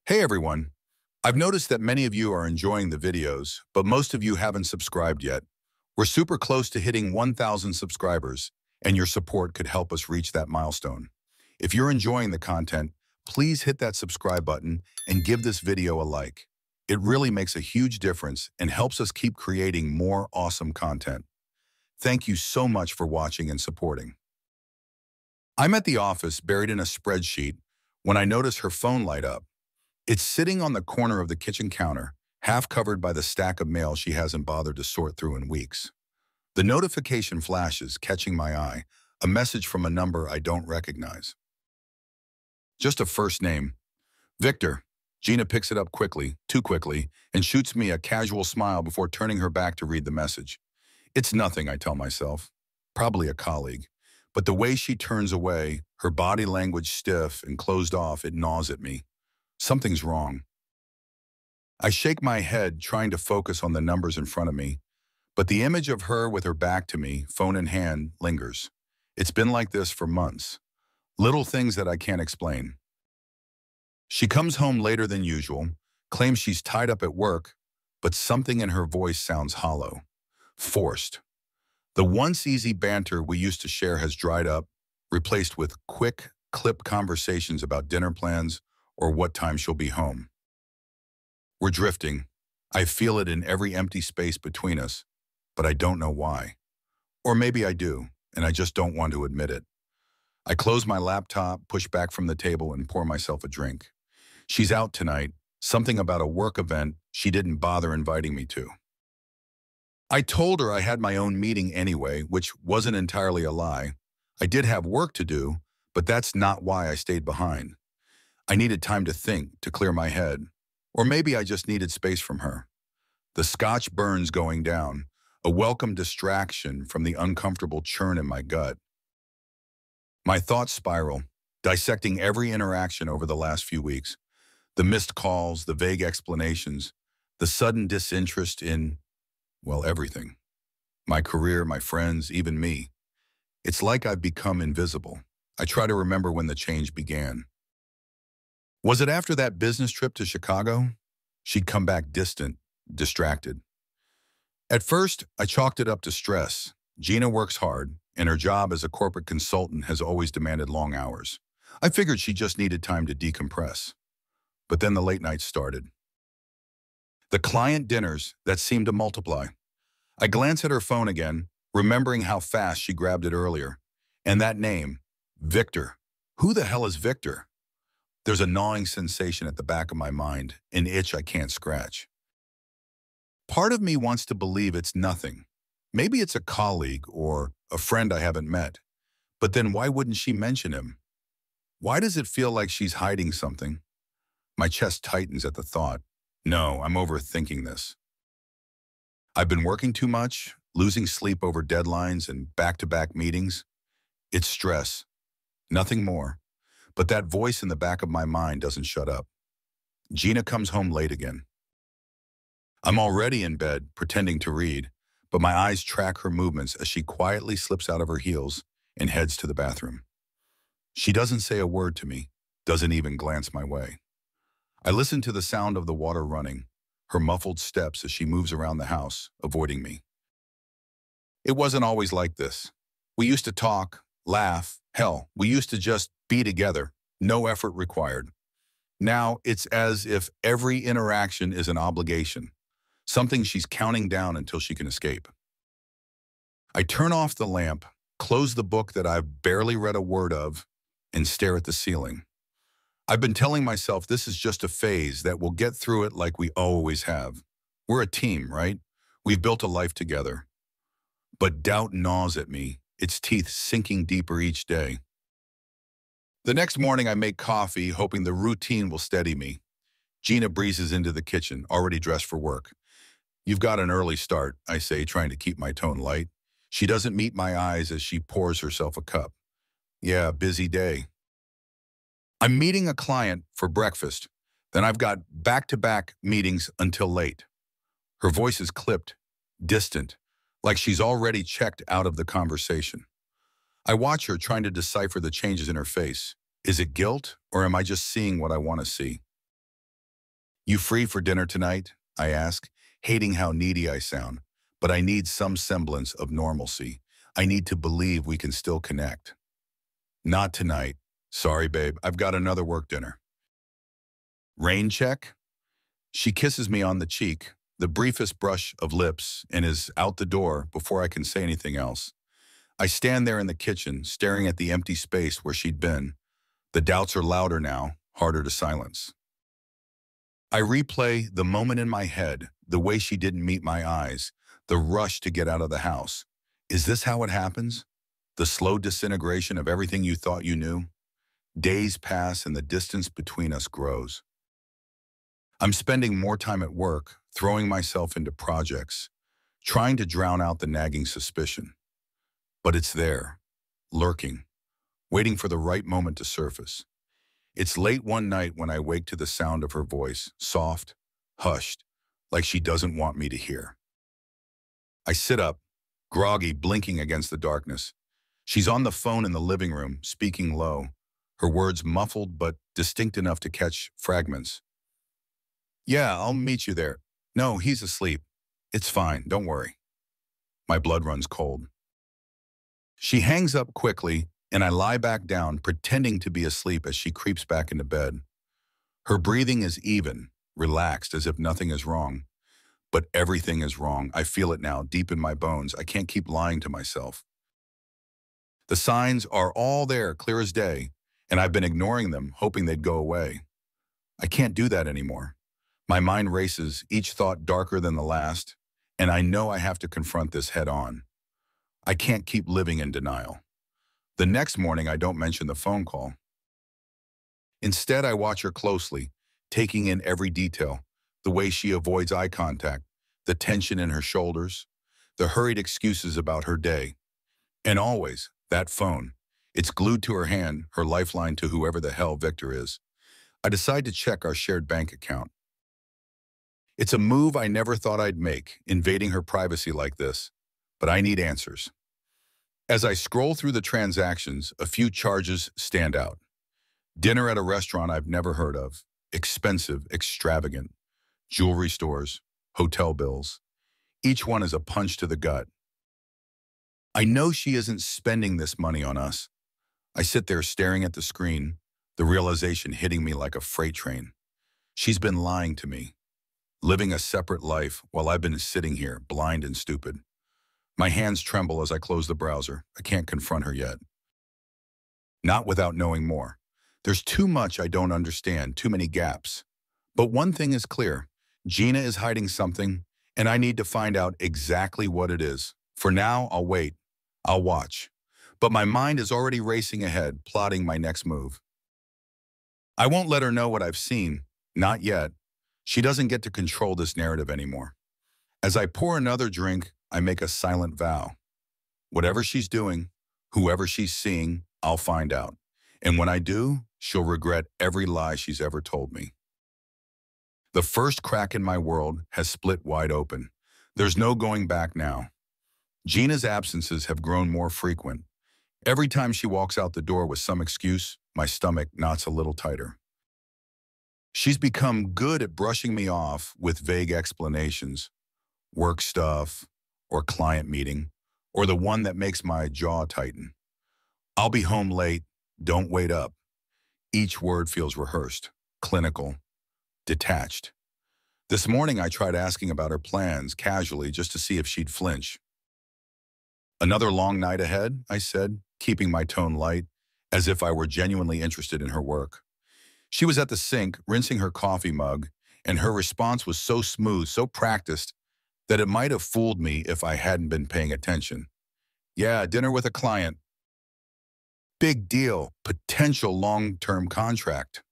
Hey everyone, I've noticed that many of you are enjoying the videos, but most of you haven't subscribed yet. We're super close to hitting 1,000 subscribers, and your support could help us reach that milestone. If you're enjoying the content, please hit that subscribe button and give this video a like. It really makes a huge difference and helps us keep creating more awesome content. Thank you so much for watching and supporting. I'm at the office buried in a spreadsheet when I notice her phone light up. It's sitting on the corner of the kitchen counter, half covered by the stack of mail she hasn't bothered to sort through in weeks. The notification flashes, catching my eye, a message from a number I don't recognize. Just a first name. Victor. Gina picks it up quickly, too quickly, and shoots me a casual smile before turning her back to read the message. It's nothing, I tell myself. Probably a colleague. But the way she turns away, her body language stiff and closed off, it gnaws at me. Something's wrong. I shake my head, trying to focus on the numbers in front of me, but the image of her with her back to me, phone in hand, lingers. It's been like this for months. Little things that I can't explain. She comes home later than usual, claims she's tied up at work, but something in her voice sounds hollow, forced. The once easy banter we used to share has dried up, replaced with quick, clipped conversations about dinner plans or what time she'll be home. We're drifting. I feel it in every empty space between us, but I don't know why. Or maybe I do, and I just don't want to admit it. I close my laptop, push back from the table, and pour myself a drink. She's out tonight, something about a work event she didn't bother inviting me to. I told her I had my own meeting anyway, which wasn't entirely a lie. I did have work to do, but that's not why I stayed behind. I needed time to think, to clear my head. Or maybe I just needed space from her. The scotch burns going down, a welcome distraction from the uncomfortable churn in my gut. My thoughts spiral, dissecting every interaction over the last few weeks. The missed calls, the vague explanations, the sudden disinterest in, well, everything. My career, my friends, even me. It's like I've become invisible. I try to remember when the change began. Was it after that business trip to Chicago? She'd come back distant, distracted. At first, I chalked it up to stress. Gina works hard, and her job as a corporate consultant has always demanded long hours. I figured she just needed time to decompress. But then the late nights started. The client dinners that seemed to multiply. I glance at her phone again, remembering how fast she grabbed it earlier. And that name, Victor. Who the hell is Victor? There's a gnawing sensation at the back of my mind, an itch I can't scratch. Part of me wants to believe it's nothing. Maybe it's a colleague or a friend I haven't met. But then why wouldn't she mention him? Why does it feel like she's hiding something? My chest tightens at the thought. No, I'm overthinking this. I've been working too much, losing sleep over deadlines and back-to-back meetings. It's stress, nothing more. But that voice in the back of my mind doesn't shut up. Gina comes home late again. I'm already in bed, pretending to read, but my eyes track her movements as she quietly slips out of her heels and heads to the bathroom. She doesn't say a word to me, doesn't even glance my way. I listen to the sound of the water running, her muffled steps as she moves around the house, avoiding me. It wasn't always like this. We used to talk, laugh, hell, we used to just be together, no effort required. Now it's as if every interaction is an obligation, something she's counting down until she can escape. I turn off the lamp, close the book that I've barely read a word of, and stare at the ceiling. I've been telling myself this is just a phase, that we'll get through it like we always have. We're a team, right? We've built a life together. But doubt gnaws at me, its teeth sinking deeper each day. The next morning I make coffee, hoping the routine will steady me. Gina breezes into the kitchen, already dressed for work. You've got an early start, I say, trying to keep my tone light. She doesn't meet my eyes as she pours herself a cup. Yeah, busy day. I'm meeting a client for breakfast. Then I've got back-to-back meetings until late. Her voice is clipped, distant, like she's already checked out of the conversation. I watch her, trying to decipher the changes in her face. Is it guilt, or am I just seeing what I want to see? You free for dinner tonight? I ask, hating how needy I sound. But I need some semblance of normalcy. I need to believe we can still connect. Not tonight. Sorry, babe. I've got another work dinner. Rain check? She kisses me on the cheek, the briefest brush of lips, and is out the door before I can say anything else. I stand there in the kitchen, staring at the empty space where she'd been. The doubts are louder now, harder to silence. I replay the moment in my head, the way she didn't meet my eyes, the rush to get out of the house. Is this how it happens? The slow disintegration of everything you thought you knew? Days pass and the distance between us grows. I'm spending more time at work, throwing myself into projects, trying to drown out the nagging suspicion. But it's there, lurking, waiting for the right moment to surface. It's late one night when I wake to the sound of her voice, soft, hushed, like she doesn't want me to hear. I sit up, groggy, blinking against the darkness. She's on the phone in the living room, speaking low, her words muffled but distinct enough to catch fragments. Yeah, I'll meet you there. No, he's asleep. It's fine, don't worry. My blood runs cold. She hangs up quickly, and I lie back down, pretending to be asleep as she creeps back into bed. Her breathing is even, relaxed, as if nothing is wrong. But everything is wrong. I feel it now, deep in my bones. I can't keep lying to myself. The signs are all there, clear as day, and I've been ignoring them, hoping they'd go away. I can't do that anymore. My mind races, each thought darker than the last, and I know I have to confront this head on. I can't keep living in denial. The next morning, I don't mention the phone call. Instead, I watch her closely, taking in every detail, the way she avoids eye contact, the tension in her shoulders, the hurried excuses about her day. And always, that phone. It's glued to her hand, her lifeline to whoever the hell Victor is. I decide to check our shared bank account. It's a move I never thought I'd make, invading her privacy like this, but I need answers. As I scroll through the transactions, a few charges stand out. Dinner at a restaurant I've never heard of, expensive, extravagant, jewelry stores, hotel bills. Each one is a punch to the gut. I know she isn't spending this money on us. I sit there staring at the screen, the realization hitting me like a freight train. She's been lying to me, living a separate life while I've been sitting here, blind and stupid. My hands tremble as I close the browser. I can't confront her yet. Not without knowing more. There's too much I don't understand, too many gaps. But one thing is clear. Gina is hiding something, and I need to find out exactly what it is. For now, I'll wait. I'll watch. But my mind is already racing ahead, plotting my next move. I won't let her know what I've seen. Not yet. She doesn't get to control this narrative anymore. As I pour another drink, I make a silent vow. Whatever she's doing, whoever she's seeing, I'll find out. And when I do, she'll regret every lie she's ever told me. The first crack in my world has split wide open. There's no going back now. Gina's absences have grown more frequent. Every time she walks out the door with some excuse, my stomach knots a little tighter. She's become good at brushing me off with vague explanations. Work stuff, or client meeting, or the one that makes my jaw tighten. I'll be home late, don't wait up. Each word feels rehearsed, clinical, detached. This morning I tried asking about her plans casually just to see if she'd flinch. Another long night ahead, I said, keeping my tone light, as if I were genuinely interested in her work. She was at the sink, rinsing her coffee mug, and her response was so smooth, so practiced, that it might have fooled me if I hadn't been paying attention. Yeah, dinner with a client. Big deal, potential long-term contract.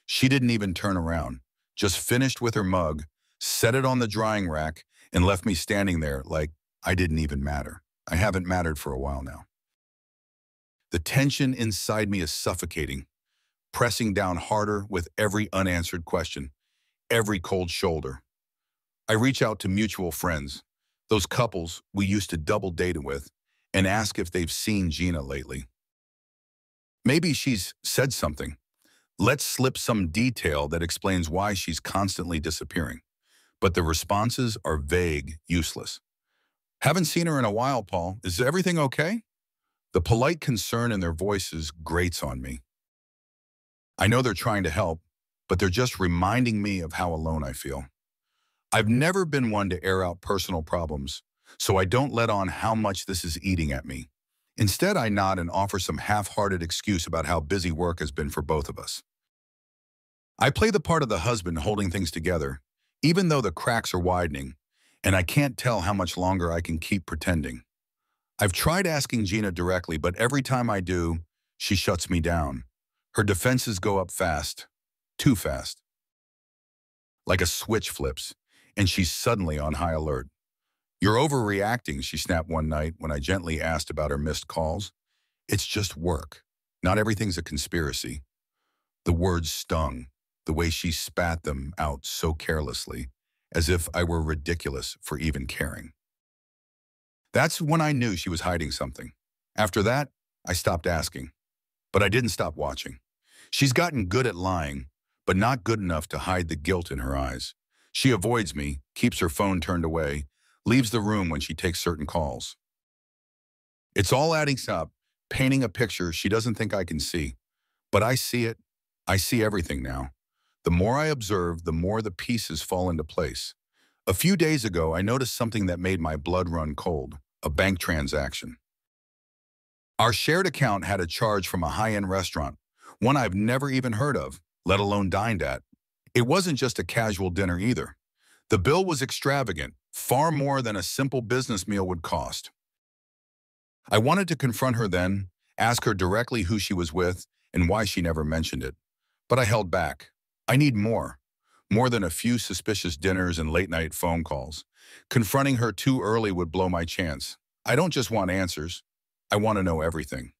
She didn't even turn around, just finished with her mug, set it on the drying rack, and left me standing there like I didn't even matter. I haven't mattered for a while now. The tension inside me is suffocating, pressing down harder with every unanswered question, every cold shoulder. I reach out to mutual friends, those couples we used to double date with, and ask if they've seen Gina lately. Maybe she's said something, Let's slip some detail that explains why she's constantly disappearing. But the responses are vague, useless. Haven't seen her in a while, Paul. Is everything okay? The polite concern in their voices grates on me. I know they're trying to help, but they're just reminding me of how alone I feel. I've never been one to air out personal problems, so I don't let on how much this is eating at me. Instead, I nod and offer some half-hearted excuse about how busy work has been for both of us. I play the part of the husband holding things together, even though the cracks are widening, and I can't tell how much longer I can keep pretending. I've tried asking Gina directly, but every time I do, she shuts me down. Her defenses go up fast, too fast. Like a switch flips, and she's suddenly on high alert. "You're overreacting," she snapped one night when I gently asked about her missed calls. "It's just work. Not everything's a conspiracy." The words stung, the way she spat them out so carelessly, as if I were ridiculous for even caring. That's when I knew she was hiding something. After that, I stopped asking. But I didn't stop watching. She's gotten good at lying, but not good enough to hide the guilt in her eyes. She avoids me, keeps her phone turned away, leaves the room when she takes certain calls. It's all adding up, painting a picture she doesn't think I can see. But I see it. I see everything now. The more I observe, the more the pieces fall into place. A few days ago, I noticed something that made my blood run cold, a bank transaction. Our shared account had a charge from a high-end restaurant, one I've never even heard of, let alone dined at. It wasn't just a casual dinner either. The bill was extravagant, far more than a simple business meal would cost. I wanted to confront her then, ask her directly who she was with and why she never mentioned it. But I held back. I need more. More than a few suspicious dinners and late-night phone calls. Confronting her too early would blow my chance. I don't just want answers. I want to know everything.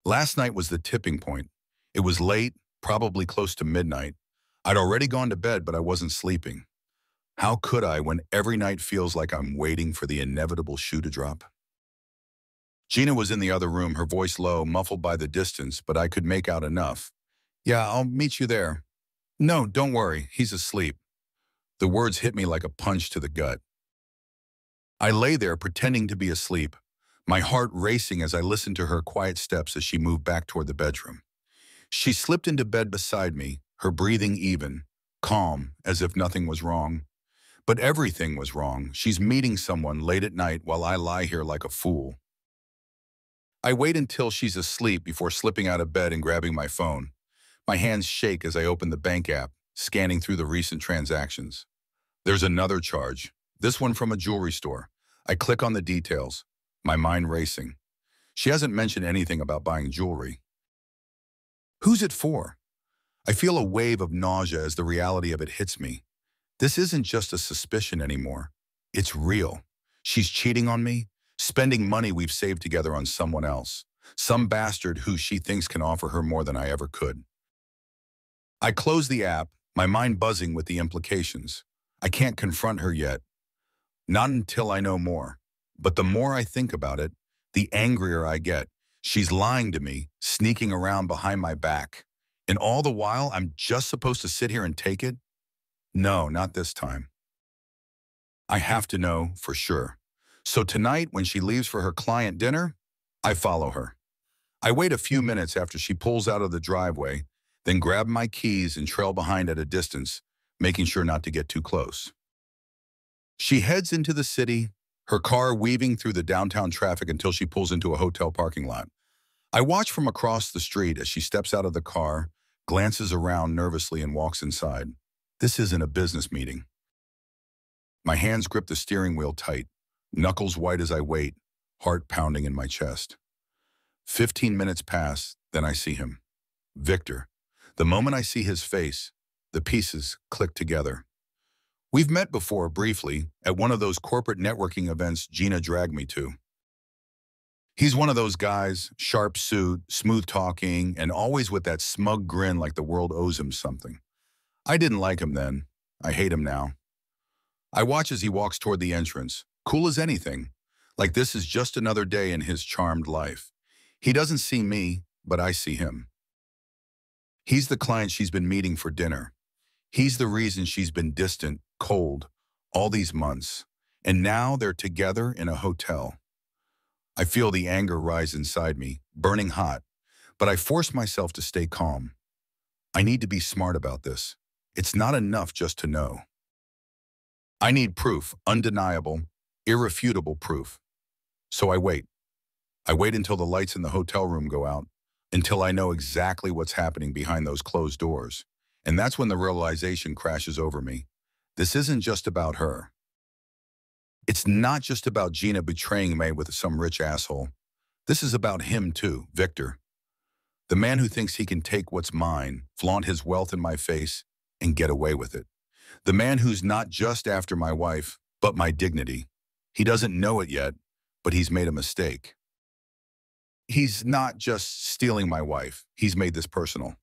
Last night was the tipping point. It was late, probably close to midnight. I'd already gone to bed, but I wasn't sleeping. How could I when every night feels like I'm waiting for the inevitable shoe to drop? Gina was in the other room, her voice low, muffled by the distance, but I could make out enough. "Yeah, I'll meet you there." "No, don't worry, he's asleep." The words hit me like a punch to the gut. I lay there pretending to be asleep, my heart racing as I listened to her quiet steps as she moved back toward the bedroom. She slipped into bed beside me, her breathing even, calm, as if nothing was wrong. But everything was wrong. She's meeting someone late at night while I lie here like a fool. I wait until she's asleep before slipping out of bed and grabbing my phone. My hands shake as I open the bank app, scanning through the recent transactions. There's another charge, this one from a jewelry store. I click on the details, my mind racing. She hasn't mentioned anything about buying jewelry. Who's it for? I feel a wave of nausea as the reality of it hits me. This isn't just a suspicion anymore. It's real. She's cheating on me, spending money we've saved together on someone else, some bastard who she thinks can offer her more than I ever could. I close the app, my mind buzzing with the implications. I can't confront her yet. Not until I know more. But the more I think about it, the angrier I get. She's lying to me, sneaking around behind my back. And all the while, I'm just supposed to sit here and take it? No, not this time. I have to know for sure. So tonight, when she leaves for her client dinner, I follow her. I wait a few minutes after she pulls out of the driveway, then grab my keys and trail behind at a distance, making sure not to get too close. She heads into the city, her car weaving through the downtown traffic until she pulls into a hotel parking lot. I watch from across the street as she steps out of the car, glances around nervously and walks inside. This isn't a business meeting. My hands grip the steering wheel tight, knuckles white as I wait, heart pounding in my chest. 15 minutes pass, then I see him. Victor. The moment I see his face, the pieces click together. We've met before, briefly, at one of those corporate networking events Gina dragged me to. He's one of those guys, sharp suit, smooth talking, and always with that smug grin like the world owes him something. I didn't like him then. I hate him now. I watch as he walks toward the entrance, cool as anything, like this is just another day in his charmed life. He doesn't see me, but I see him. He's the client she's been meeting for dinner. He's the reason she's been distant, cold, all these months. And now they're together in a hotel. I feel the anger rise inside me, burning hot, but I force myself to stay calm. I need to be smart about this. It's not enough just to know. I need proof, undeniable, irrefutable proof. So I wait. I wait until the lights in the hotel room go out, until I know exactly what's happening behind those closed doors. And that's when the realization crashes over me. This isn't just about her. It's not just about Gina betraying me with some rich asshole. This is about him too, Victor. The man who thinks he can take what's mine, flaunt his wealth in my face, and get away with it. The man who's not just after my wife, but my dignity. He doesn't know it yet, but he's made a mistake. He's not just stealing my wife. He's made this personal.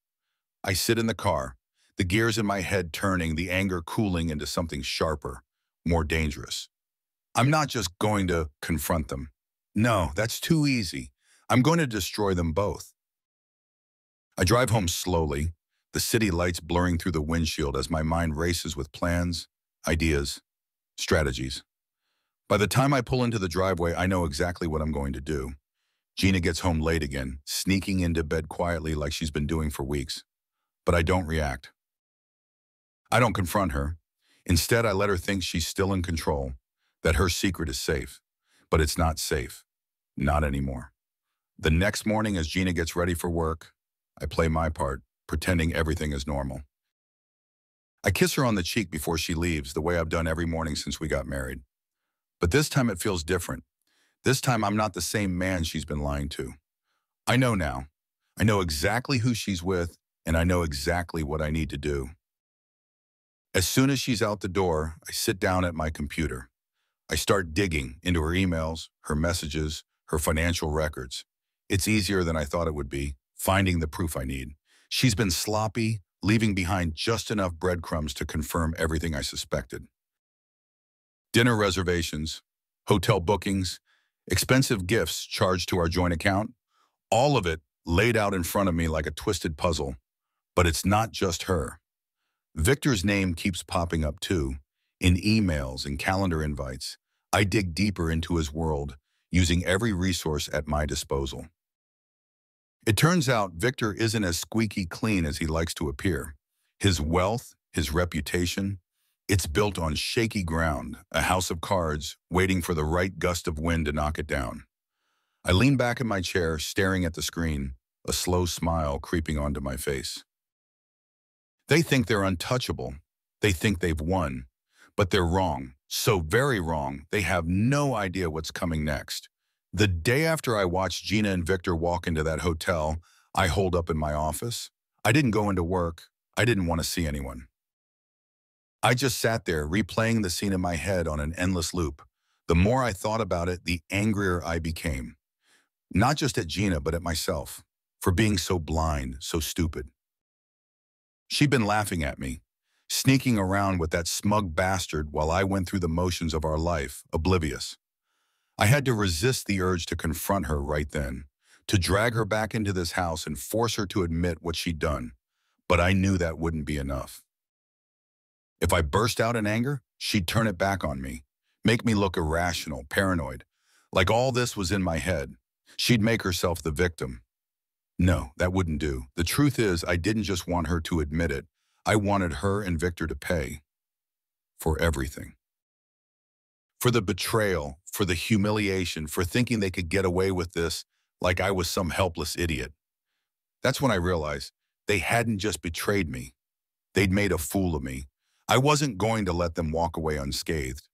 I sit in the car, the gears in my head turning, the anger cooling into something sharper, more dangerous. I'm not just going to confront them. No, that's too easy. I'm going to destroy them both. I drive home slowly, the city lights blurring through the windshield as my mind races with plans, ideas, strategies. By the time I pull into the driveway, I know exactly what I'm going to do. Gina gets home late again, sneaking into bed quietly like she's been doing for weeks. But I don't react. I don't confront her. Instead, I let her think she's still in control, that her secret is safe. But it's not safe. Not anymore. The next morning, as Gina gets ready for work, I play my part, pretending everything is normal. I kiss her on the cheek before she leaves, the way I've done every morning since we got married. But this time it feels different. This time I'm not the same man she's been lying to. I know now. I know exactly who she's with, and I know exactly what I need to do. As soon as she's out the door, I sit down at my computer. I start digging into her emails, her messages, her financial records. It's easier than I thought it would be, finding the proof I need. She's been sloppy, leaving behind just enough breadcrumbs to confirm everything I suspected. Dinner reservations, hotel bookings, expensive gifts charged to our joint account, all of it laid out in front of me like a twisted puzzle. But it's not just her. Victor's name keeps popping up too, in emails and calendar invites. I dig deeper into his world, using every resource at my disposal. It turns out Victor isn't as squeaky clean as he likes to appear. His wealth, his reputation, it's built on shaky ground, a house of cards, waiting for the right gust of wind to knock it down. I lean back in my chair, staring at the screen, a slow smile creeping onto my face. They think they're untouchable. They think they've won. But they're wrong. So very wrong, they have no idea what's coming next. The day after I watched Gina and Victor walk into that hotel I holed up in my office, I didn't go into work. I didn't want to see anyone. I just sat there, replaying the scene in my head on an endless loop. The more I thought about it, the angrier I became. Not just at Gina, but at myself, for being so blind, so stupid. She'd been laughing at me, sneaking around with that smug bastard while I went through the motions of our life, oblivious. I had to resist the urge to confront her right then, to drag her back into this house and force her to admit what she'd done. But I knew that wouldn't be enough. If I burst out in anger, she'd turn it back on me, make me look irrational, paranoid, like all this was in my head. She'd make herself the victim. No, that wouldn't do. The truth is, I didn't just want her to admit it. I wanted her and Victor to pay for everything. For the betrayal, for the humiliation, for thinking they could get away with this like I was some helpless idiot. That's when I realized they hadn't just betrayed me. They'd made a fool of me. I wasn't going to let them walk away unscathed.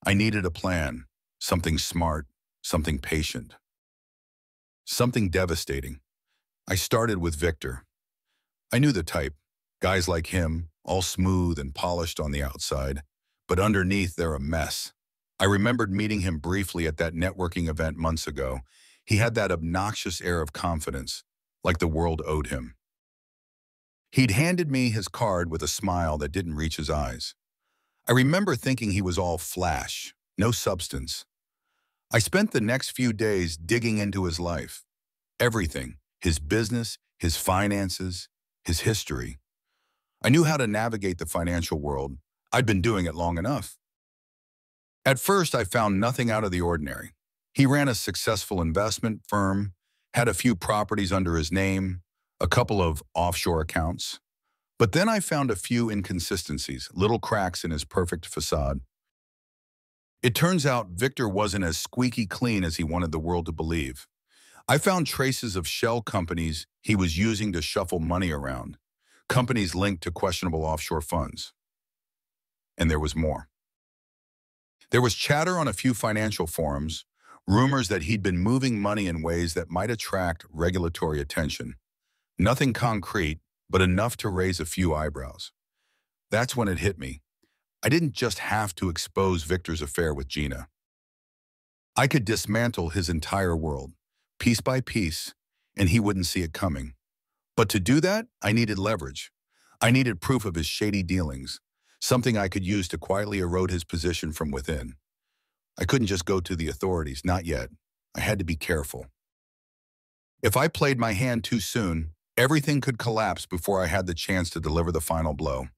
I needed a plan, something smart, something patient, something devastating. I started with Victor. I knew the type, guys like him, all smooth and polished on the outside, but underneath they're a mess. I remembered meeting him briefly at that networking event months ago. He had that obnoxious air of confidence, like the world owed him. He'd handed me his card with a smile that didn't reach his eyes. I remember thinking he was all flash, no substance. I spent the next few days digging into his life. Everything, his business, his finances, his history. I knew how to navigate the financial world. I'd been doing it long enough. At first, I found nothing out of the ordinary. He ran a successful investment firm, had a few properties under his name, a couple of offshore accounts. But then I found a few inconsistencies, little cracks in his perfect facade. It turns out Victor wasn't as squeaky clean as he wanted the world to believe. I found traces of shell companies he was using to shuffle money around, companies linked to questionable offshore funds. And there was more. There was chatter on a few financial forums, rumors that he'd been moving money in ways that might attract regulatory attention. Nothing concrete, but enough to raise a few eyebrows. That's when it hit me. I didn't just have to expose Victor's affair with Gina. I could dismantle his entire world, piece by piece, and he wouldn't see it coming. But to do that, I needed leverage. I needed proof of his shady dealings, something I could use to quietly erode his position from within. I couldn't just go to the authorities, not yet. I had to be careful. If I played my hand too soon, everything could collapse before I had the chance to deliver the final blow.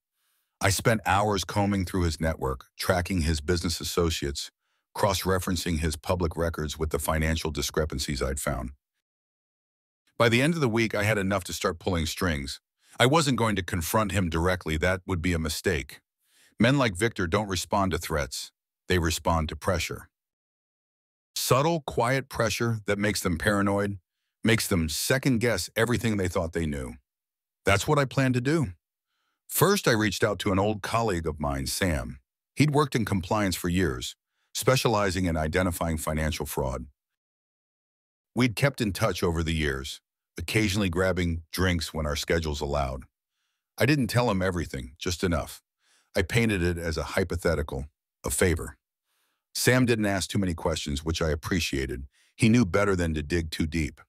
I spent hours combing through his network, tracking his business associates, cross-referencing his public records with the financial discrepancies I'd found. By the end of the week, I had enough to start pulling strings. I wasn't going to confront him directly. That would be a mistake. Men like Victor don't respond to threats. They respond to pressure. Subtle, quiet pressure that makes them paranoid, makes them second-guess everything they thought they knew. That's what I planned to do. First, I reached out to an old colleague of mine, Sam. He'd worked in compliance for years, specializing in identifying financial fraud. We'd kept in touch over the years, occasionally grabbing drinks when our schedules allowed. I didn't tell him everything, just enough. I painted it as a hypothetical, a favor. Sam didn't ask too many questions, which I appreciated. He knew better than to dig too deep.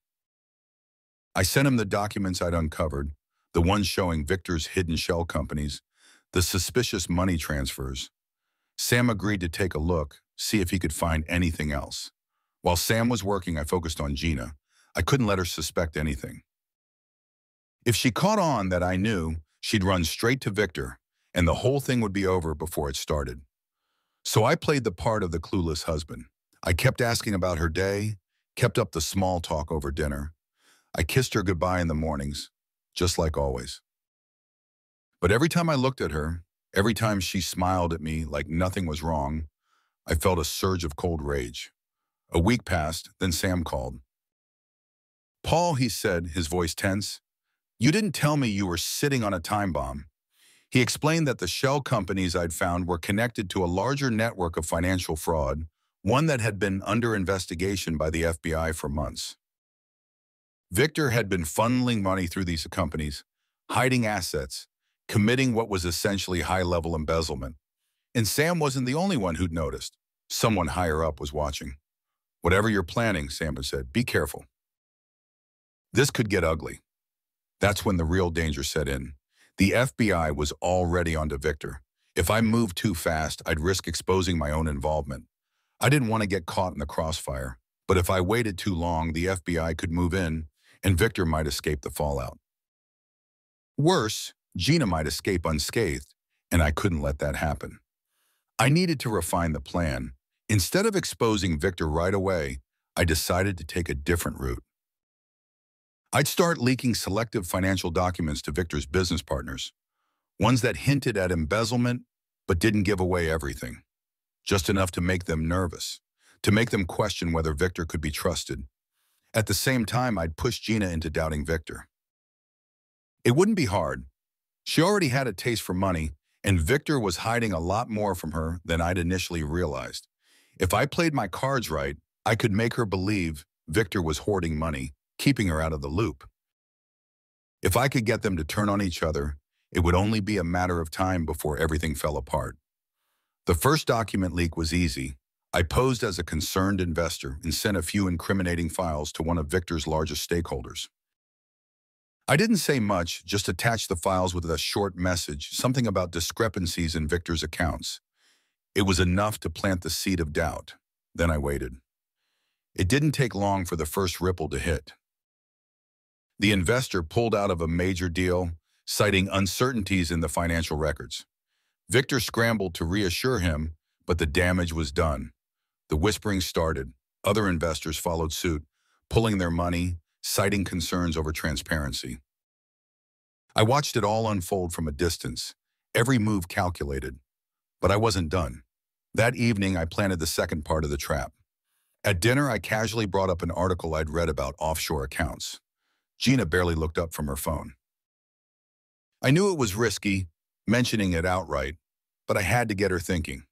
I sent him the documents I'd uncovered, the ones showing Victor's hidden shell companies, the suspicious money transfers. Sam agreed to take a look, see if he could find anything else. While Sam was working, I focused on Gina. I couldn't let her suspect anything. If she caught on that I knew, she'd run straight to Victor, and the whole thing would be over before it started. So I played the part of the clueless husband. I kept asking about her day, kept up the small talk over dinner. I kissed her goodbye in the mornings, just like always. But every time I looked at her, every time she smiled at me like nothing was wrong, I felt a surge of cold rage. A week passed, then Sam called. "Paul," he said, his voice tense, "you didn't tell me you were sitting on a time bomb." He explained that the shell companies I'd found were connected to a larger network of financial fraud, one that had been under investigation by the FBI for months. Victor had been funneling money through these companies, hiding assets, committing what was essentially high-level embezzlement. And Sam wasn't the only one who'd noticed. Someone higher up was watching. "Whatever you're planning," Sam said, "be careful. This could get ugly." That's when the real danger set in. The FBI was already onto Victor. If I moved too fast, I'd risk exposing my own involvement. I didn't want to get caught in the crossfire, but if I waited too long, the FBI could move in, and Victor might escape the fallout. Worse, Gina might escape unscathed, and I couldn't let that happen. I needed to refine the plan. Instead of exposing Victor right away, I decided to take a different route. I'd start leaking selective financial documents to Victor's business partners, ones that hinted at embezzlement but didn't give away everything, just enough to make them nervous, to make them question whether Victor could be trusted. At the same time, I'd push Gina into doubting Victor. It wouldn't be hard. She already had a taste for money, and Victor was hiding a lot more from her than I'd initially realized. If I played my cards right, I could make her believe Victor was hoarding money, keeping her out of the loop. If I could get them to turn on each other, it would only be a matter of time before everything fell apart. The first document leak was easy. I posed as a concerned investor and sent a few incriminating files to one of Victor's largest stakeholders. I didn't say much, just attached the files with a short message, something about discrepancies in Victor's accounts. It was enough to plant the seed of doubt. Then I waited. It didn't take long for the first ripple to hit. The investor pulled out of a major deal, citing uncertainties in the financial records. Victor scrambled to reassure him, but the damage was done. The whispering started. Other investors followed suit, pulling their money, citing concerns over transparency. I watched it all unfold from a distance, every move calculated. But I wasn't done. That evening, I planted the second part of the trap. At dinner, I casually brought up an article I'd read about offshore accounts. Gina barely looked up from her phone. I knew it was risky, mentioning it outright, but I had to get her thinking.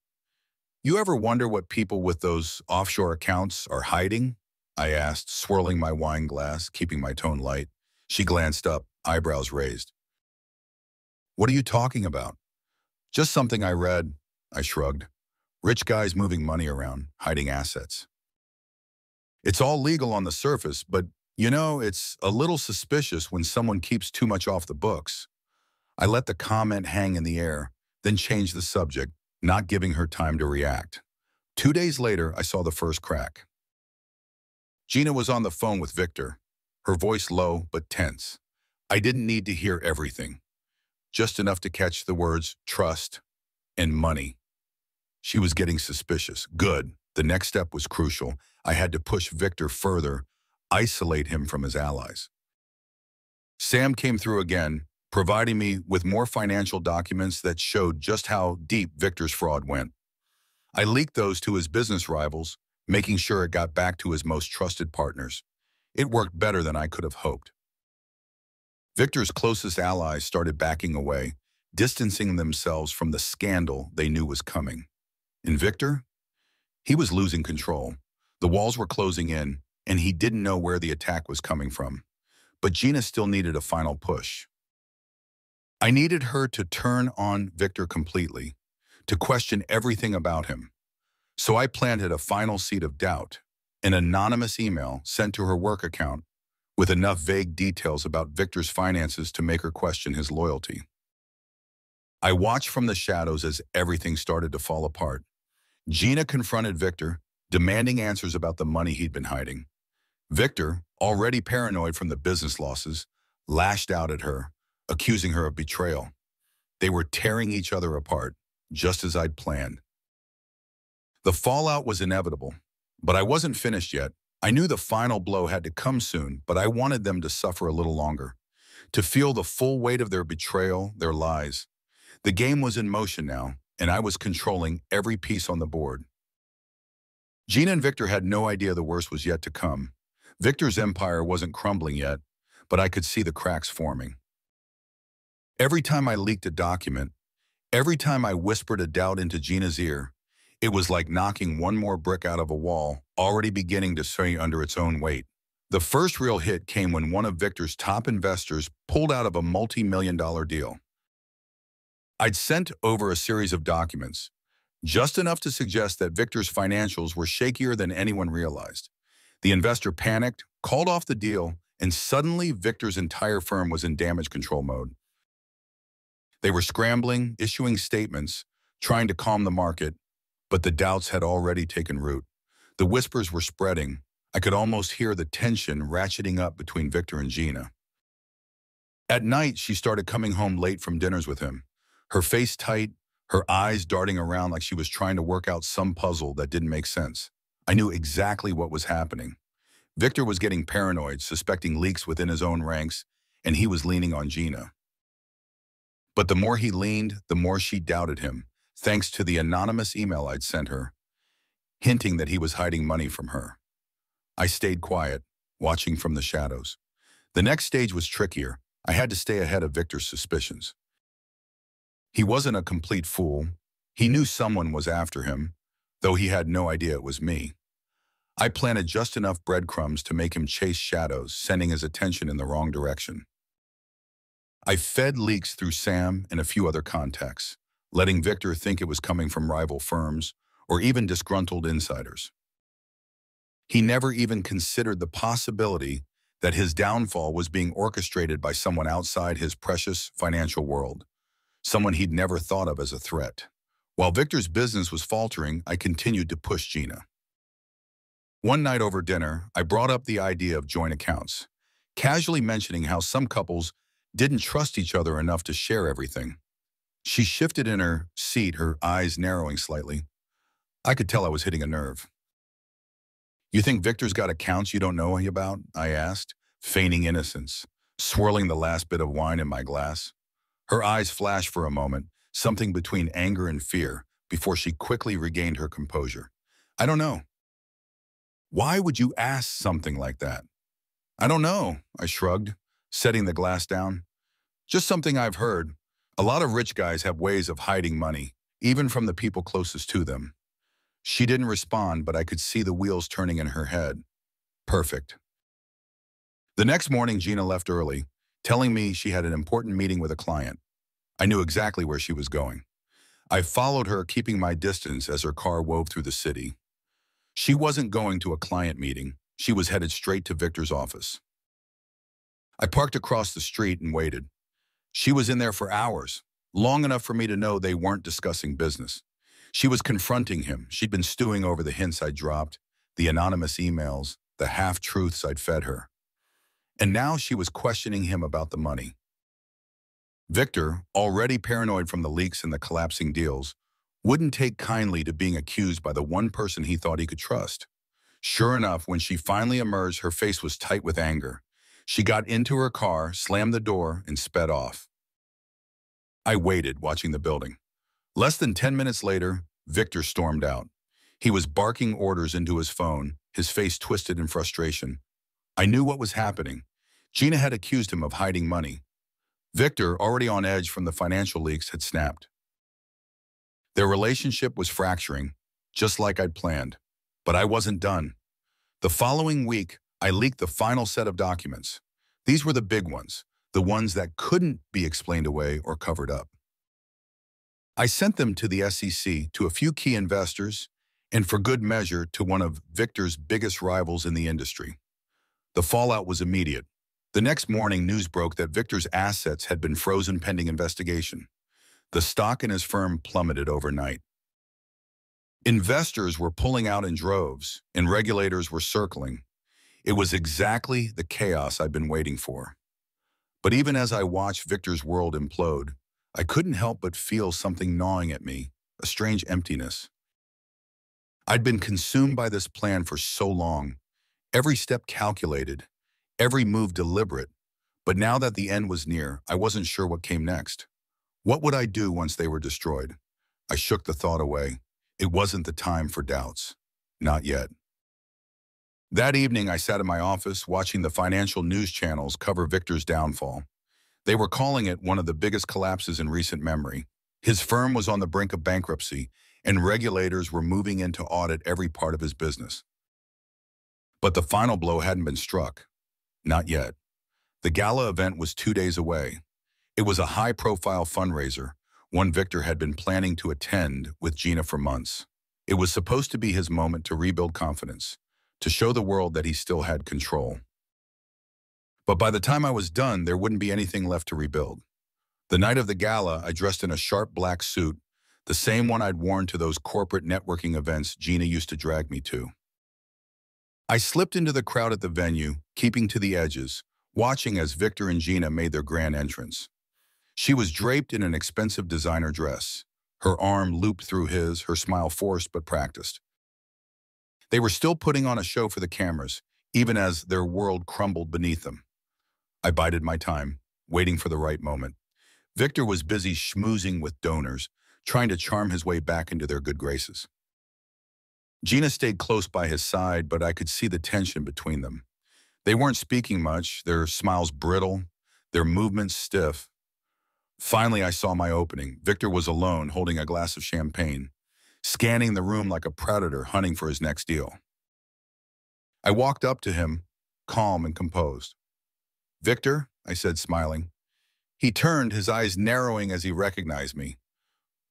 You ever wonder what people with those offshore accounts are hiding? I asked, swirling my wine glass, keeping my tone light. She glanced up, eyebrows raised. What are you talking about? Just something I read, I shrugged. Rich guys moving money around, hiding assets. It's all legal on the surface, but, it's a little suspicious when someone keeps too much off the books. I let the comment hang in the air, then changed the subject, not giving her time to react. 2 days later, I saw the first crack. Gina was on the phone with Victor, her voice low but tense. I didn't need to hear everything, just enough to catch the words trust and money. She was getting suspicious. Good. The next step was crucial. I had to push Victor further, isolate him from his allies. Sam came through again, providing me with more financial documents that showed just how deep Victor's fraud went. I leaked those to his business rivals, making sure it got back to his most trusted partners. It worked better than I could have hoped. Victor's closest allies started backing away, distancing themselves from the scandal they knew was coming. And Victor? He was losing control. The walls were closing in, and he didn't know where the attack was coming from. But Gina still needed a final push. I needed her to turn on Victor completely, to question everything about him. So I planted a final seed of doubt, an anonymous email sent to her work account with enough vague details about Victor's finances to make her question his loyalty. I watched from the shadows as everything started to fall apart. Gina confronted Victor, demanding answers about the money he'd been hiding. Victor, already paranoid from the business losses, lashed out at her, accusing her of betrayal. They were tearing each other apart, just as I'd planned. The fallout was inevitable, but I wasn't finished yet. I knew the final blow had to come soon, but I wanted them to suffer a little longer, to feel the full weight of their betrayal, their lies. The game was in motion now, and I was controlling every piece on the board. Gina and Victor had no idea the worst was yet to come. Victor's empire wasn't crumbling yet, but I could see the cracks forming. Every time I leaked a document, every time I whispered a doubt into Gina's ear, it was like knocking one more brick out of a wall, already beginning to sway under its own weight. The first real hit came when one of Victor's top investors pulled out of a multi-million-dollar deal. I'd sent over a series of documents, just enough to suggest that Victor's financials were shakier than anyone realized. The investor panicked, called off the deal, and suddenly Victor's entire firm was in damage control mode. They were scrambling, issuing statements, trying to calm the market, but the doubts had already taken root. The whispers were spreading. I could almost hear the tension ratcheting up between Victor and Gina. At night, she started coming home late from dinners with him, her face tight, her eyes darting around like she was trying to work out some puzzle that didn't make sense. I knew exactly what was happening. Victor was getting paranoid, suspecting leaks within his own ranks, and he was leaning on Gina. But the more he leaned, the more she doubted him, thanks to the anonymous email I'd sent her, hinting that he was hiding money from her. I stayed quiet, watching from the shadows. The next stage was trickier. I had to stay ahead of Victor's suspicions. He wasn't a complete fool. He knew someone was after him, though he had no idea it was me. I planted just enough breadcrumbs to make him chase shadows, sending his attention in the wrong direction. I fed leaks through Sam and a few other contacts, letting Victor think it was coming from rival firms or even disgruntled insiders. He never even considered the possibility that his downfall was being orchestrated by someone outside his precious financial world, someone he'd never thought of as a threat. While Victor's business was faltering, I continued to push Gina. One night over dinner, I brought up the idea of joint accounts, casually mentioning how some couples didn't trust each other enough to share everything. She shifted in her seat, her eyes narrowing slightly. I could tell I was hitting a nerve. "You think Victor's got accounts you don't know about?" I asked, feigning innocence, swirling the last bit of wine in my glass. Her eyes flashed for a moment, something between anger and fear, before she quickly regained her composure. "I don't know." "Why would you ask something like that?" "I don't know," I shrugged, setting the glass down. "Just something I've heard. A lot of rich guys have ways of hiding money, even from the people closest to them." She didn't respond, but I could see the wheels turning in her head. Perfect. The next morning, Gina left early, telling me she had an important meeting with a client. I knew exactly where she was going. I followed her, keeping my distance as her car wove through the city. She wasn't going to a client meeting. She was headed straight to Victor's office. I parked across the street and waited. She was in there for hours, long enough for me to know they weren't discussing business. She was confronting him. She'd been stewing over the hints I'd dropped, the anonymous emails, the half-truths I'd fed her. And now she was questioning him about the money. Victor, already paranoid from the leaks and the collapsing deals, wouldn't take kindly to being accused by the one person he thought he could trust. Sure enough, when she finally emerged, her face was tight with anger. She got into her car, slammed the door, and sped off. I waited, watching the building. Less than 10 minutes later, Victor stormed out. He was barking orders into his phone, his face twisted in frustration. I knew what was happening. Gina had accused him of hiding money. Victor, already on edge from the financial leaks, had snapped. Their relationship was fracturing, just like I'd planned. But I wasn't done. The following week, I leaked the final set of documents. These were the big ones, the ones that couldn't be explained away or covered up. I sent them to the SEC, to a few key investors, and for good measure to one of Victor's biggest rivals in the industry. The fallout was immediate. The next morning, news broke that Victor's assets had been frozen pending investigation. The stock in his firm plummeted overnight. Investors were pulling out in droves, and regulators were circling. It was exactly the chaos I'd been waiting for. But even as I watched Victor's world implode, I couldn't help but feel something gnawing at me, a strange emptiness. I'd been consumed by this plan for so long, every step calculated, every move deliberate, but now that the end was near, I wasn't sure what came next. What would I do once they were destroyed? I shook the thought away. It wasn't the time for doubts. Not yet. That evening, I sat in my office watching the financial news channels cover Victor's downfall. They were calling it one of the biggest collapses in recent memory. His firm was on the brink of bankruptcy, and regulators were moving in to audit every part of his business. But the final blow hadn't been struck. Not yet. The gala event was 2 days away. It was a high-profile fundraiser, one Victor had been planning to attend with Gina for months. It was supposed to be his moment to rebuild confidence, to show the world that he still had control. But by the time I was done, there wouldn't be anything left to rebuild. The night of the gala, I dressed in a sharp black suit, the same one I'd worn to those corporate networking events Gina used to drag me to. I slipped into the crowd at the venue, keeping to the edges, watching as Victor and Gina made their grand entrance. She was draped in an expensive designer dress, her arm looped through his, her smile forced but practiced. They were still putting on a show for the cameras, even as their world crumbled beneath them. I bided my time, waiting for the right moment. Victor was busy schmoozing with donors, trying to charm his way back into their good graces. Gina stayed close by his side, but I could see the tension between them. They weren't speaking much, their smiles brittle, their movements stiff. Finally, I saw my opening. Victor was alone, holding a glass of champagne, scanning the room like a predator hunting for his next deal. I walked up to him, calm and composed. "Victor," I said, smiling. He turned, his eyes narrowing as he recognized me.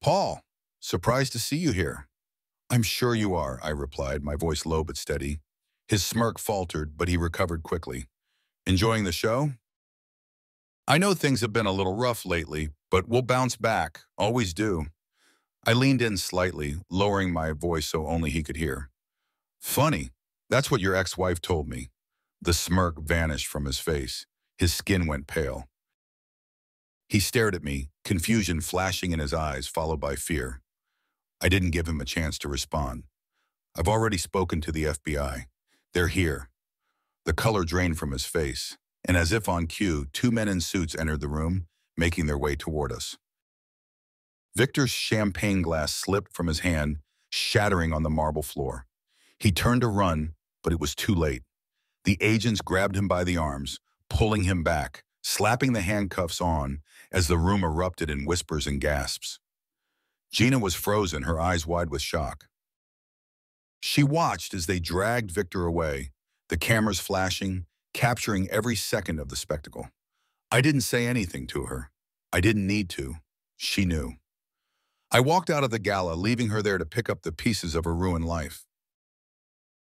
"Paul, surprised to see you here." "I'm sure you are," I replied, my voice low but steady. His smirk faltered, but he recovered quickly. "Enjoying the show?" "I know things have been a little rough lately, but we'll bounce back, always do." I leaned in slightly, lowering my voice so only he could hear. "Funny, that's what your ex-wife told me." The smirk vanished from his face. His skin went pale. He stared at me, confusion flashing in his eyes, followed by fear. I didn't give him a chance to respond. I've already spoken to the FBI. They're here. The color drained from his face, and as if on cue, two men in suits entered the room, making their way toward us. Victor's champagne glass slipped from his hand, shattering on the marble floor. He turned to run, but it was too late. The agents grabbed him by the arms, pulling him back, slapping the handcuffs on as the room erupted in whispers and gasps. Gina was frozen, her eyes wide with shock. She watched as they dragged Victor away, the cameras flashing, capturing every second of the spectacle. I didn't say anything to her. I didn't need to. She knew. I walked out of the gala, leaving her there to pick up the pieces of her ruined life.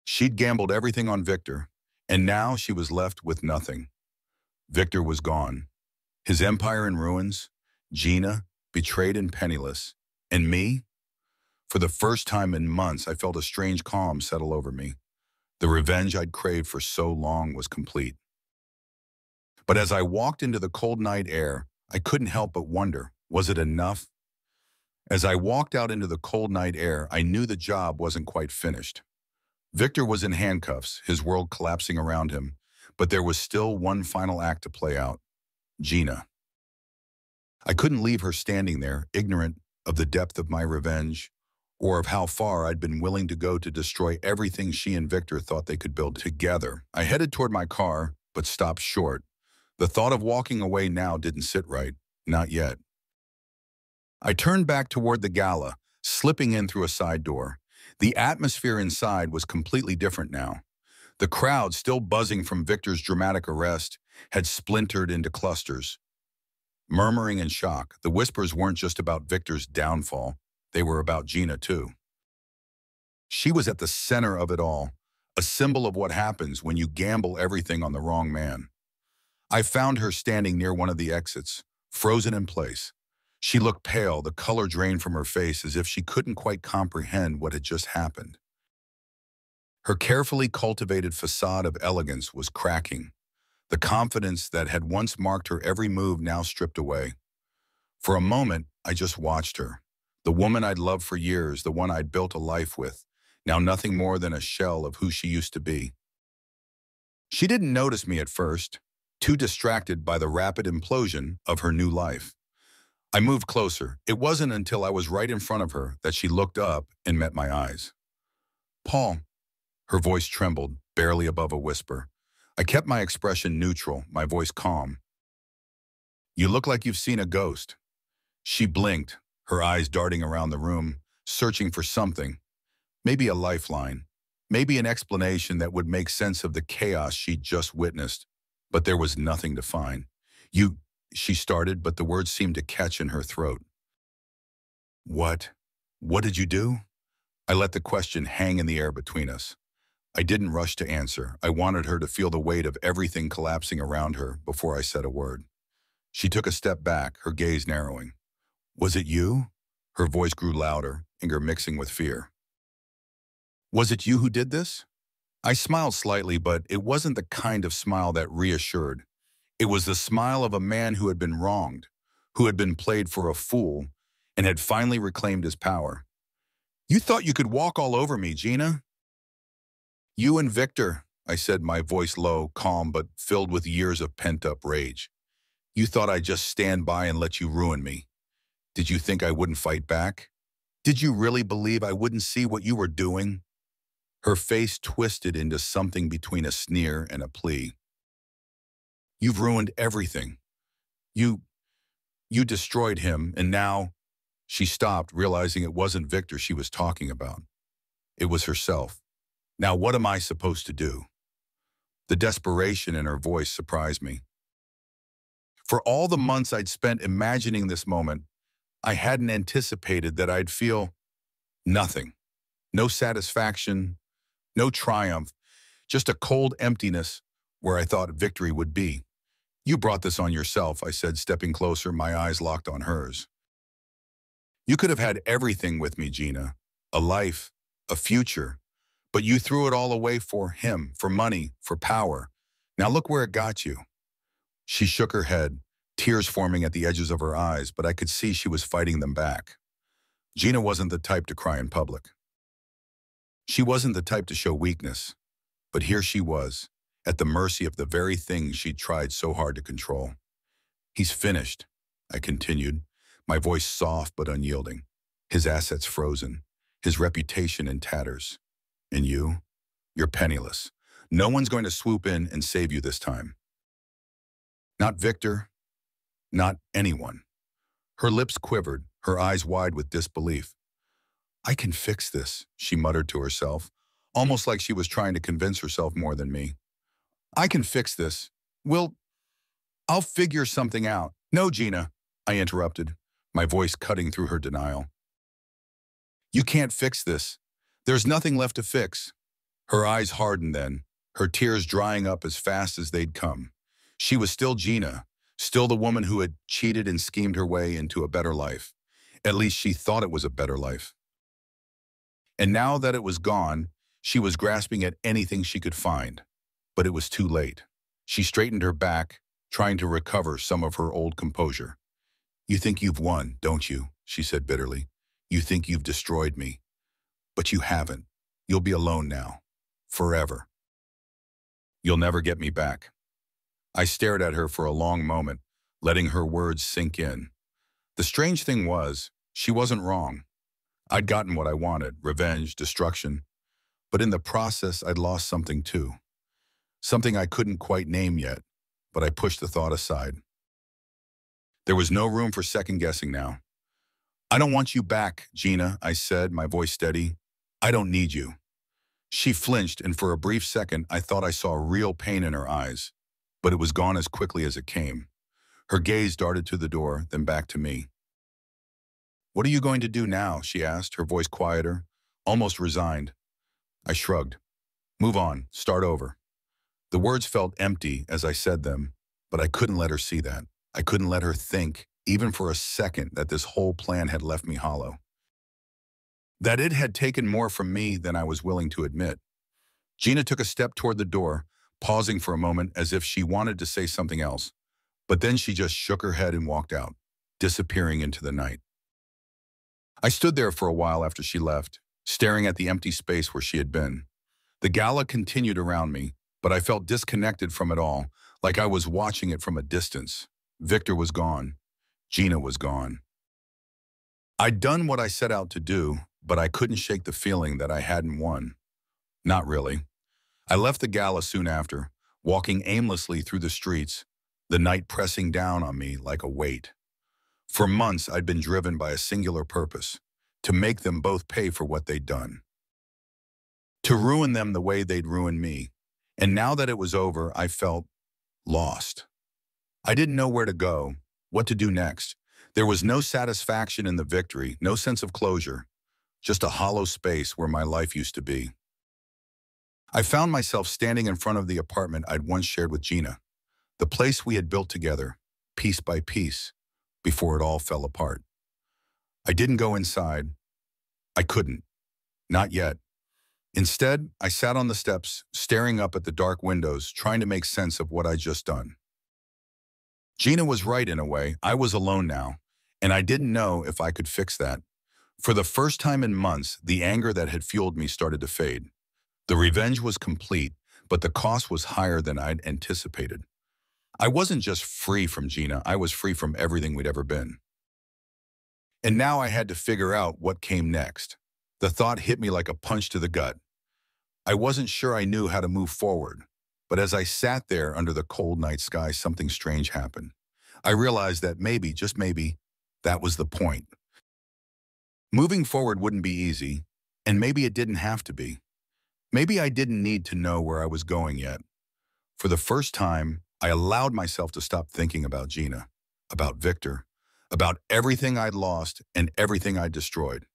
She'd gambled everything on Victor, and now she was left with nothing. Victor was gone. His empire in ruins, Gina, betrayed and penniless, and me? For the first time in months, I felt a strange calm settle over me. The revenge I'd craved for so long was complete. But as I walked into the cold night air, I couldn't help but wonder, was it enough? As I walked out into the cold night air, I knew the job wasn't quite finished. Victor was in handcuffs, his world collapsing around him, but there was still one final act to play out. Gina. I couldn't leave her standing there, ignorant of the depth of my revenge, or of how far I'd been willing to go to destroy everything she and Victor thought they could build together. I headed toward my car, but stopped short. The thought of walking away now didn't sit right, not yet. I turned back toward the gala, slipping in through a side door. The atmosphere inside was completely different now. The crowd, still buzzing from Victor's dramatic arrest, had splintered into clusters. Murmuring in shock, the whispers weren't just about Victor's downfall. They were about Gina, too. She was at the center of it all, a symbol of what happens when you gamble everything on the wrong man. I found her standing near one of the exits, frozen in place. She looked pale, the color drained from her face as if she couldn't quite comprehend what had just happened. Her carefully cultivated facade of elegance was cracking, the confidence that had once marked her every move now stripped away. For a moment, I just watched her. The woman I'd loved for years, the one I'd built a life with, now nothing more than a shell of who she used to be. She didn't notice me at first, too distracted by the rapid implosion of her new life. I moved closer. It wasn't until I was right in front of her that she looked up and met my eyes. "Paul." Her voice trembled, barely above a whisper. I kept my expression neutral, my voice calm. "You look like you've seen a ghost." She blinked, her eyes darting around the room, searching for something. Maybe a lifeline. Maybe an explanation that would make sense of the chaos she'd just witnessed. But there was nothing to find. She started, but the words seemed to catch in her throat. What did you do?" I let the question hang in the air between us. I didn't rush to answer. I wanted her to feel the weight of everything collapsing around her before I said a word. She took a step back, her gaze narrowing. "Was it you?" Her voice grew louder, anger mixing with fear. "Was it you who did this?" I smiled slightly, but it wasn't the kind of smile that reassured. It was the smile of a man who had been wronged, who had been played for a fool, and had finally reclaimed his power. "You thought you could walk all over me, Gina?" "You and Victor," I said, my voice low, calm, but filled with years of pent-up rage. "You thought I'd just stand by and let you ruin me. Did you think I wouldn't fight back? Did you really believe I wouldn't see what you were doing?" Her face twisted into something between a sneer and a plea. "You've ruined everything. You destroyed him, and now—" She stopped, realizing it wasn't Victor she was talking about. It was herself. "Now what am I supposed to do?" The desperation in her voice surprised me. For all the months I'd spent imagining this moment, I hadn't anticipated that I'd feel nothing. No satisfaction, no triumph, just a cold emptiness where I thought victory would be. "You brought this on yourself," I said, stepping closer, my eyes locked on hers. "You could have had everything with me, Gina. A life, a future. But you threw it all away for him, for money, for power. Now look where it got you." She shook her head, tears forming at the edges of her eyes, but I could see she was fighting them back. Gina wasn't the type to cry in public. She wasn't the type to show weakness, but here she was, at the mercy of the very things she'd tried so hard to control. "He's finished," I continued, my voice soft but unyielding. "His assets frozen, his reputation in tatters. And you're penniless. No one's going to swoop in and save you this time. Not Victor, not anyone." Her lips quivered, her eyes wide with disbelief. "I can fix this," she muttered to herself, almost like she was trying to convince herself more than me. "I can fix this. I'll figure something out." "No, Gina," I interrupted, my voice cutting through her denial. "You can't fix this. There's nothing left to fix." Her eyes hardened then, her tears drying up as fast as they'd come. She was still Gina, still the woman who had cheated and schemed her way into a better life. At least she thought it was a better life. And now that it was gone, she was grasping at anything she could find. But it was too late. She straightened her back, trying to recover some of her old composure. "You think you've won, don't you?" she said bitterly. "You think you've destroyed me. But you haven't. You'll be alone now. Forever. You'll never get me back." I stared at her for a long moment, letting her words sink in. The strange thing was, she wasn't wrong. I'd gotten what I wanted, revenge, destruction. But in the process, I'd lost something too. Something I couldn't quite name yet, but I pushed the thought aside. There was no room for second-guessing now. "I don't want you back, Gina," I said, my voice steady. "I don't need you." She flinched, and for a brief second, I thought I saw real pain in her eyes, but it was gone as quickly as it came. Her gaze darted to the door, then back to me. "What are you going to do now?" she asked, her voice quieter, almost resigned. I shrugged. "Move on, start over." The words felt empty as I said them, but I couldn't let her see that. I couldn't let her think, even for a second, that this whole plan had left me hollow. That it had taken more from me than I was willing to admit. Gina took a step toward the door, pausing for a moment as if she wanted to say something else. But then she just shook her head and walked out, disappearing into the night. I stood there for a while after she left, staring at the empty space where she had been. The gala continued around me, but I felt disconnected from it all, like I was watching it from a distance. Victor was gone. Gina was gone. I'd done what I set out to do, but I couldn't shake the feeling that I hadn't won. Not really. I left the gala soon after, walking aimlessly through the streets, the night pressing down on me like a weight. For months, I'd been driven by a singular purpose, to make them both pay for what they'd done. To ruin them the way they'd ruined me. And now that it was over, I felt lost. I didn't know where to go, what to do next. There was no satisfaction in the victory, no sense of closure, just a hollow space where my life used to be. I found myself standing in front of the apartment I'd once shared with Gina, the place we had built together, piece by piece, before it all fell apart. I didn't go inside. I couldn't. Not yet. Instead, I sat on the steps, staring up at the dark windows, trying to make sense of what I'd just done. Gina was right in a way. I was alone now, and I didn't know if I could fix that. For the first time in months, the anger that had fueled me started to fade. The revenge was complete, but the cost was higher than I'd anticipated. I wasn't just free from Gina, I was free from everything we'd ever been. And now I had to figure out what came next. The thought hit me like a punch to the gut. I wasn't sure I knew how to move forward, but as I sat there under the cold night sky, something strange happened. I realized that maybe, just maybe, that was the point. Moving forward wouldn't be easy, and maybe it didn't have to be. Maybe I didn't need to know where I was going yet. For the first time, I allowed myself to stop thinking about Gina, about Victor, about everything I'd lost and everything I'd destroyed.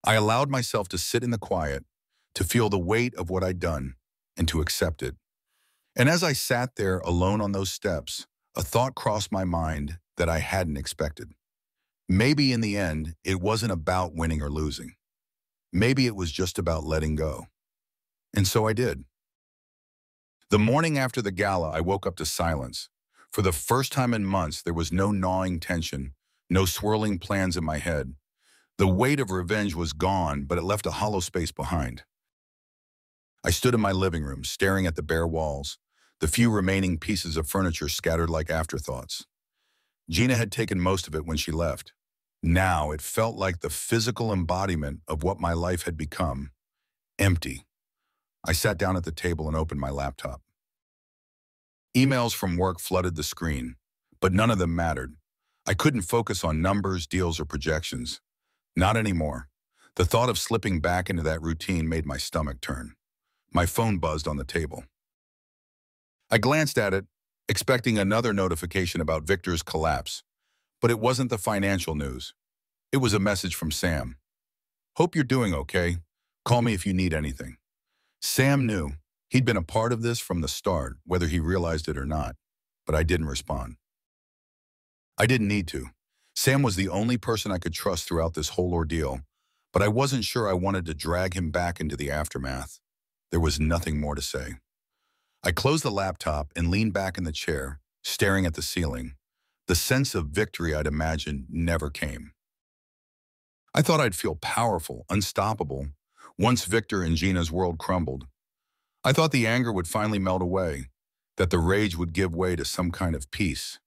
I allowed myself to sit in the quiet, to feel the weight of what I'd done, and to accept it. And as I sat there alone on those steps, a thought crossed my mind that I hadn't expected. Maybe in the end, it wasn't about winning or losing. Maybe it was just about letting go. And so I did. The morning after the gala, I woke up to silence. For the first time in months, there was no gnawing tension, no swirling plans in my head. The weight of revenge was gone, but it left a hollow space behind. I stood in my living room, staring at the bare walls, the few remaining pieces of furniture scattered like afterthoughts. Gina had taken most of it when she left. Now it felt like the physical embodiment of what my life had become, empty. I sat down at the table and opened my laptop. Emails from work flooded the screen, but none of them mattered. I couldn't focus on numbers, deals, or projections. Not anymore. The thought of slipping back into that routine made my stomach turn. My phone buzzed on the table. I glanced at it, expecting another notification about Victor's collapse, but it wasn't the financial news. It was a message from Sam. "Hope you're doing okay. Call me if you need anything." Sam knew. He'd been a part of this from the start, whether he realized it or not, but I didn't respond. I didn't need to. Sam was the only person I could trust throughout this whole ordeal, but I wasn't sure I wanted to drag him back into the aftermath. There was nothing more to say. I closed the laptop and leaned back in the chair, staring at the ceiling. The sense of victory I'd imagined never came. I thought I'd feel powerful, unstoppable, once Victor and Gina's world crumbled. I thought the anger would finally melt away, that the rage would give way to some kind of peace.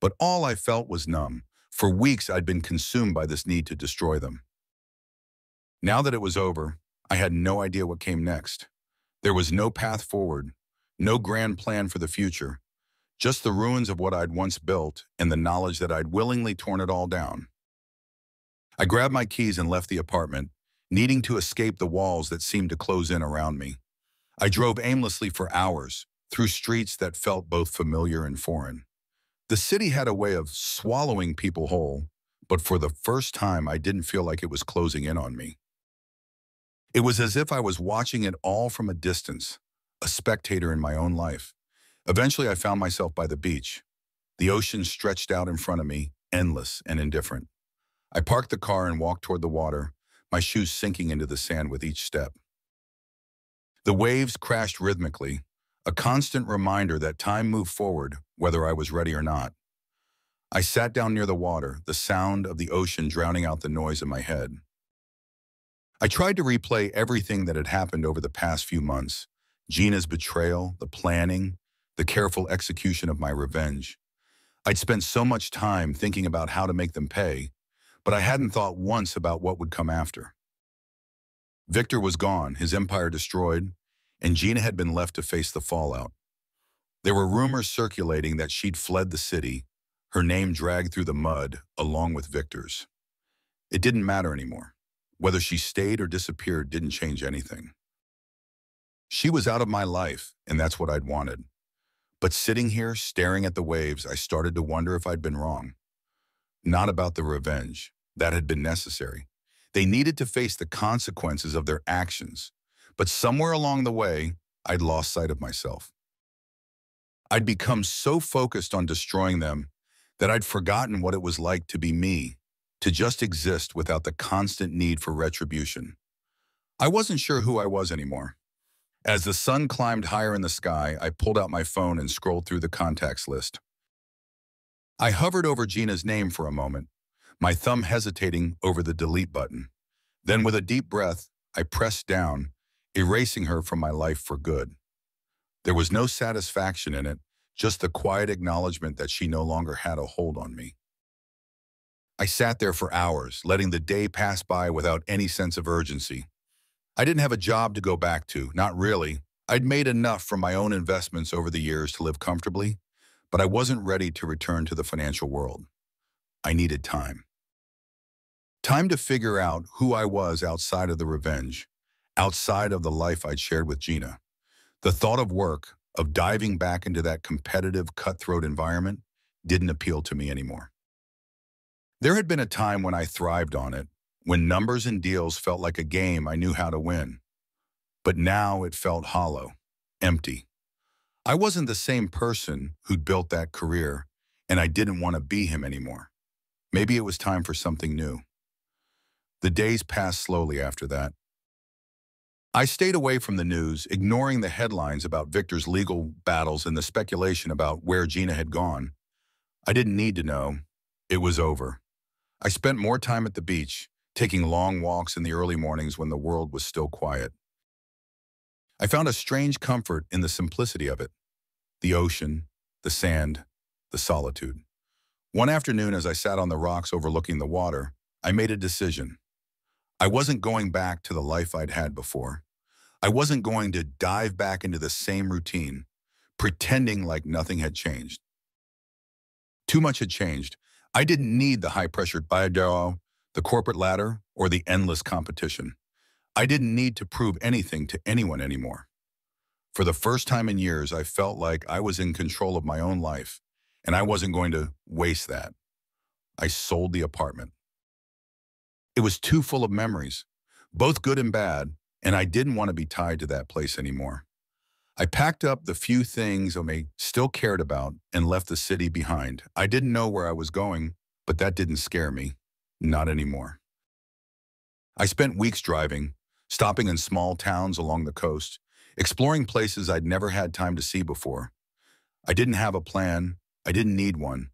But all I felt was numb. For weeks I'd been consumed by this need to destroy them. Now that it was over, I had no idea what came next. There was no path forward, no grand plan for the future, just the ruins of what I'd once built and the knowledge that I'd willingly torn it all down. I grabbed my keys and left the apartment, needing to escape the walls that seemed to close in around me. I drove aimlessly for hours, through streets that felt both familiar and foreign. The city had a way of swallowing people whole, but for the first time I didn't feel like it was closing in on me. It was as if I was watching it all from a distance, a spectator in my own life. Eventually I found myself by the beach. The ocean stretched out in front of me, endless and indifferent. I parked the car and walked toward the water, my shoes sinking into the sand with each step. The waves crashed rhythmically, a constant reminder that time moved forward, whether I was ready or not. I sat down near the water, the sound of the ocean drowning out the noise in my head. I tried to replay everything that had happened over the past few months, Gina's betrayal, the planning, the careful execution of my revenge. I'd spent so much time thinking about how to make them pay, but I hadn't thought once about what would come after. Victor was gone, his empire destroyed, and Gina had been left to face the fallout. There were rumors circulating that she'd fled the city, her name dragged through the mud along with Victor's. It didn't matter anymore. Whether she stayed or disappeared didn't change anything. She was out of my life, and that's what I'd wanted. But sitting here, staring at the waves, I started to wonder if I'd been wrong. Not about the revenge. That had been necessary. They needed to face the consequences of their actions. But somewhere along the way, I'd lost sight of myself. I'd become so focused on destroying them that I'd forgotten what it was like to be me, to just exist without the constant need for retribution. I wasn't sure who I was anymore. As the sun climbed higher in the sky, I pulled out my phone and scrolled through the contacts list. I hovered over Gina's name for a moment, my thumb hesitating over the delete button. Then with a deep breath, I pressed down, erasing her from my life for good. There was no satisfaction in it, just the quiet acknowledgement that she no longer had a hold on me. I sat there for hours, letting the day pass by without any sense of urgency. I didn't have a job to go back to, not really. I'd made enough from my own investments over the years to live comfortably, but I wasn't ready to return to the financial world. I needed time. Time to figure out who I was outside of the revenge, outside of the life I'd shared with Gina. The thought of work, of diving back into that competitive, cutthroat environment, didn't appeal to me anymore. There had been a time when I thrived on it, when numbers and deals felt like a game I knew how to win. But now it felt hollow, empty. I wasn't the same person who'd built that career, and I didn't want to be him anymore. Maybe it was time for something new. The days passed slowly after that. I stayed away from the news, ignoring the headlines about Victor's legal battles and the speculation about where Gina had gone. I didn't need to know. It was over. I spent more time at the beach, taking long walks in the early mornings when the world was still quiet. I found a strange comfort in the simplicity of it. The ocean, the sand, the solitude. One afternoon, as I sat on the rocks overlooking the water, I made a decision. I wasn't going back to the life I'd had before. I wasn't going to dive back into the same routine, pretending like nothing had changed. Too much had changed. I didn't need the high-pressured biodoro, the corporate ladder, or the endless competition. I didn't need to prove anything to anyone anymore. For the first time in years, I felt like I was in control of my own life, and I wasn't going to waste that. I sold the apartment. It was too full of memories, both good and bad, and I didn't want to be tied to that place anymore. I packed up the few things I still cared about and left the city behind. I didn't know where I was going, but that didn't scare me. Not anymore. I spent weeks driving, stopping in small towns along the coast, exploring places I'd never had time to see before. I didn't have a plan. I didn't need one.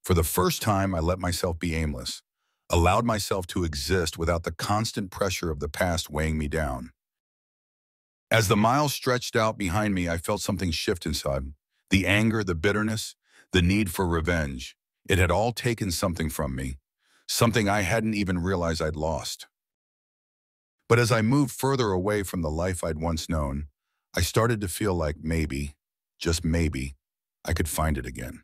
For the first time, I let myself be aimless, allowed myself to exist without the constant pressure of the past weighing me down. As the miles stretched out behind me, I felt something shift inside. The anger, the bitterness, the need for revenge. It had all taken something from me, something I hadn't even realized I'd lost. But as I moved further away from the life I'd once known, I started to feel like maybe, just maybe, I could find it again.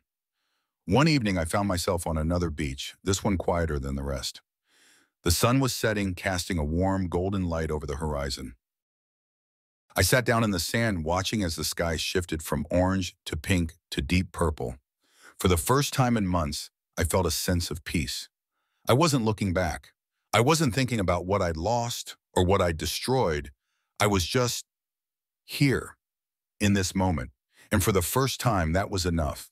One evening, I found myself on another beach, this one quieter than the rest. The sun was setting, casting a warm, golden light over the horizon. I sat down in the sand, watching as the sky shifted from orange to pink to deep purple. For the first time in months, I felt a sense of peace. I wasn't looking back. I wasn't thinking about what I'd lost or what I'd destroyed. I was just here, in this moment. And for the first time, that was enough.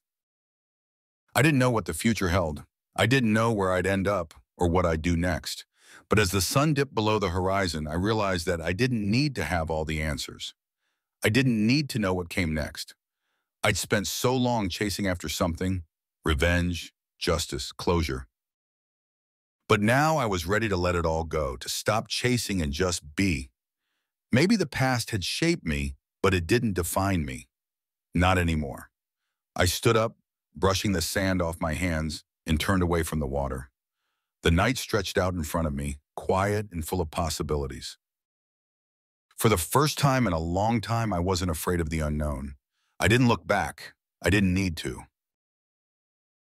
I didn't know what the future held. I didn't know where I'd end up or what I'd do next. But as the sun dipped below the horizon, I realized that I didn't need to have all the answers. I didn't need to know what came next. I'd spent so long chasing after something, revenge, justice, closure. But now I was ready to let it all go, to stop chasing and just be. Maybe the past had shaped me, but it didn't define me. Not anymore. I stood up, brushing the sand off my hands, and turned away from the water. The night stretched out in front of me, quiet and full of possibilities. For the first time in a long time, I wasn't afraid of the unknown. I didn't look back. I didn't need to.